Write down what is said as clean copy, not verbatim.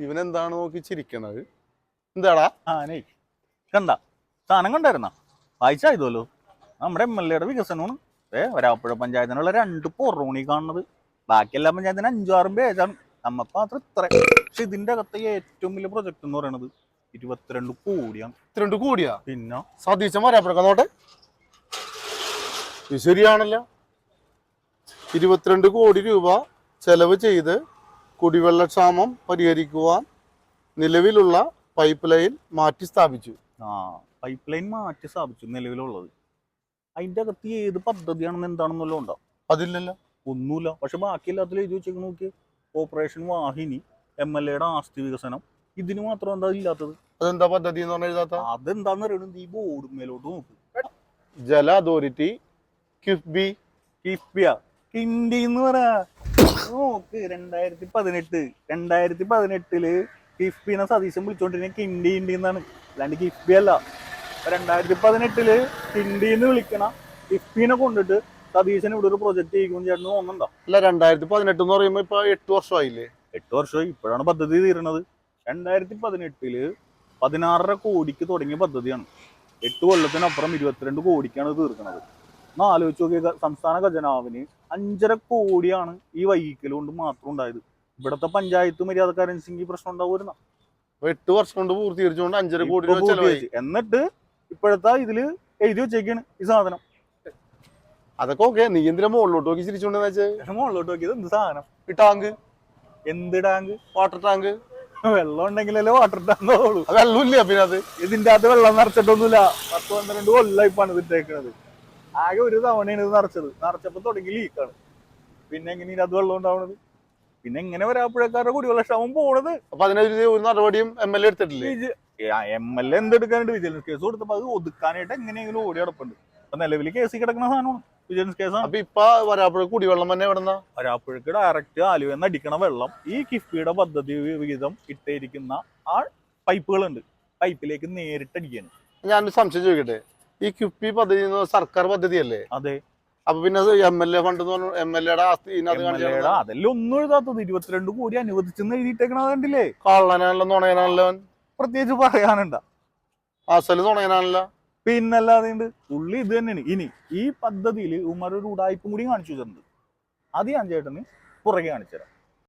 ഇവനെന്താണ് നോക്കി ചിരിക്കണത്? എന്താടാ? കണ്ട സാധനം കണ്ടായിരുന്ന വായിച്ചായതല്ലോ. നമ്മുടെ MLA വികസനമാണ്. വരാപ്പുഴ പഞ്ചായത്തിനുള്ള 2 പോറൂണി കാണുന്നത്. ബാക്കി എല്ലാ പഞ്ചായത്തിന് 5-6 പേജാണ്. നമുക്ക് മാത്രം ഇത്ര. പക്ഷെ ഇതിന്റെ അകത്ത് ഏറ്റവും വലിയ പ്രൊജക്ട് എന്ന് പറയുന്നത് 22 കോടിയാണ്. 22 കോടിയാ? പിന്നെ സതീശൻ വരാപ്പുഴക്കോട്ടെ. ഇത് ശരിയാണല്ലോ. 22 കോടി രൂപ ചെലവ് ചെയ്ത് കുടിവെള്ളക്ഷാമം പരിഹരിക്കുവാൻ നിലവിലുള്ള പൈപ്പ് ലൈൻ മാറ്റി സ്ഥാപിച്ചു. പൈപ്പ് ലൈൻ മാറ്റി സ്ഥാപിച്ചു നിലവിലുള്ളത്. അതിന്റെ അകത്ത് ഏത് പദ്ധതിയാണെന്ന് എന്താണെന്നല്ലോ ഉണ്ടോ? അതില്ലല്ലോ, ഒന്നുമില്ല. പക്ഷെ ബാക്കി എല്ലാത്തിലും എഴുതി വെച്ചേക്ക് നോക്കി. ഓപ്പറേഷൻ വാഹിനി, MLA ആസ്തി വികസനം, ഇതിന് മാത്രം എന്താ ഇല്ലാത്തത്? അതെന്താ പദ്ധതി എന്ന് പറഞ്ഞ എഴുതാത്ത? അതെന്താന്ന് പറയുന്നത് ഈ ബോർഡ് മേലോട്ട് നോക്ക്. ജല അതോറിറ്റി കിഫ്ബി. കിണ്ടി എന്ന് പറയാ നോക്ക്. 2018 കിഫ്ബിനെ സതീശൻ വിളിച്ചോണ്ടിരുന്ന കിണ്ടി എന്നാണ്, അല്ലാണ്ട് കിഫ്ബി അല്ല. 2018 കിണ്ടി എന്ന് വിളിക്കണ കിഫ്ബിനെ കൊണ്ടിട്ട് സതീശൻ ഇവിടെ ഒരു പ്രൊജക്ട് ചെയ്യിക്കും ചേട്ടന് തോന്നുന്നുണ്ടോ? അല്ല, 2018 എന്ന് പറയുമ്പോ ഇപ്പൊ 8 വർഷമായില്ലേ? 8 വർഷമായി. ഇപ്പോഴാണ് പദ്ധതി തീരണത്. 2018 16.5 കോടിക്ക് തുടങ്ങിയ പദ്ധതിയാണ്. 8 കൊല്ലത്തിനപ്പുറം 22 കോടിക്കാണ് തീർക്കുന്നത്. ഒന്ന് ആലോചിച്ച് നോക്കിയ സംസ്ഥാന ഖജനാവിന് 5.5 കോടിയാണ് ഈ വൈകിക്കൽ കൊണ്ട് മാത്രം ഉണ്ടായത്. ഇവിടത്തെ പഞ്ചായത്ത് മര്യാദക്കാരനുസരിച്ച് പ്രശ്നം ഉണ്ടാവുമായിരുന്ന 8 വർഷം കൊണ്ട് പൂർത്തീകരിച്ചുകൊണ്ട് 5.5 കോടി രൂപ ചെലവായി. എന്നിട്ട് ഇപ്പോഴത്തെ ഇതില് എഴുതി വെച്ചേക്കാണ് ഈ സാധനം. അതൊക്കെ ഓക്കെ. നീ എന്തിനാ മുകളിലോട്ട് നോക്കി ചിരിച്ചോണ്ടെന്ന് വെച്ചാൽ? മുകളിലോട്ട് നോക്കിയത് എന്ത് സാധനം? ഈ ടാങ്ക്. എന്ത് ടാങ്ക്? Water tank. വെള്ളം ഉണ്ടെങ്കിലല്ലേ വാട്ടർ ടാങ്ക് ഉള്ളൂ. വെള്ളമില്ല. പിന്നെ അത് ഇതിന്റെ അകത്ത് വെള്ളം നിറച്ചിട്ടൊന്നുമില്ല. 10-12 കൊല്ലമായി പണിതിട്ടേക്കണത്. ആകെ ഒരു തവണയാണ് ഇത് നിറച്ചപ്പോ തുടങ്ങി ലീക്കാണ്. പിന്നെ എങ്ങനെയാണ് അത് വെള്ളം ഉണ്ടാവണത്? പിന്നെ എങ്ങനെ വരാപ്പുഴക്കാരുടെ കുടിവെള്ളക്ഷാമം പോണത്? അപ്പൊ അതിനെതിരെ ഒരു നടപടിയും MLA എടുത്തിട്ടില്ലേ? MLA എന്തെടുക്കാനായിട്ട് വിജിലൻസ് കേസ് കൊടുത്തപ്പോ അത് ഒതുക്കാനായിട്ട് എങ്ങനെയെങ്കിലും ഓടി നടപ്പുണ്ട്. അപ്പൊ നിലവിൽ കേസിൽ കിടക്കുന്ന സാധനമാണ്, വിജിലൻസ് കേസാണ്. അപ്പൊ ഇപ്പൊ വരാപ്പുഴ കുടിവെള്ളം തന്നെ എവിടെന്നാ? വരാപ്പുഴക്ക് ഡയറക്റ്റ് ആലുവെന്ന് അടിക്കണ വെള്ളം ഈ കിഫ്ബിയുടെ പദ്ധതി വിഹിതം ഇട്ടിരിക്കുന്ന ആ പൈപ്പുകളുണ്ട്, പൈപ്പിലേക്ക് നേരിട്ട് അടിക്കാണ്. ഞാനൊരു സംശയം ചോദിക്കട്ടെ, ഈ കിഫ്ബി പദ്ധതി സർക്കാർ പദ്ധതിയല്ലേ? അതെ. അപ്പൊ പിന്നെ MLA ഫണ്ട് MLA അതെല്ലാം ഒന്നും എഴുതാത്തത്. 22 കോടി അനുവദിച്ചെന്ന് എഴുതിയിട്ടേക്കണത് കണ്ടില്ലേ? കള്ളനാണല്ലോ, നുണയനാണല്ലോ. പ്രത്യേകിച്ച് പറയാനുണ്ട? അസല് നുണയനാണല്ലോ. പിന്നല്ലാതെ പുള്ളി ഇത് തന്നെയാണ്. ഇനി ഈ പദ്ധതിയിൽ ഉമ്മറൊരു ഉടായ്പും കൂടി കാണിച്ചു വെച്ചിട്ടുണ്ട്. അത് ഞാൻ ചേട്ടന് പുറകെ കാണിച്ചു തരാം.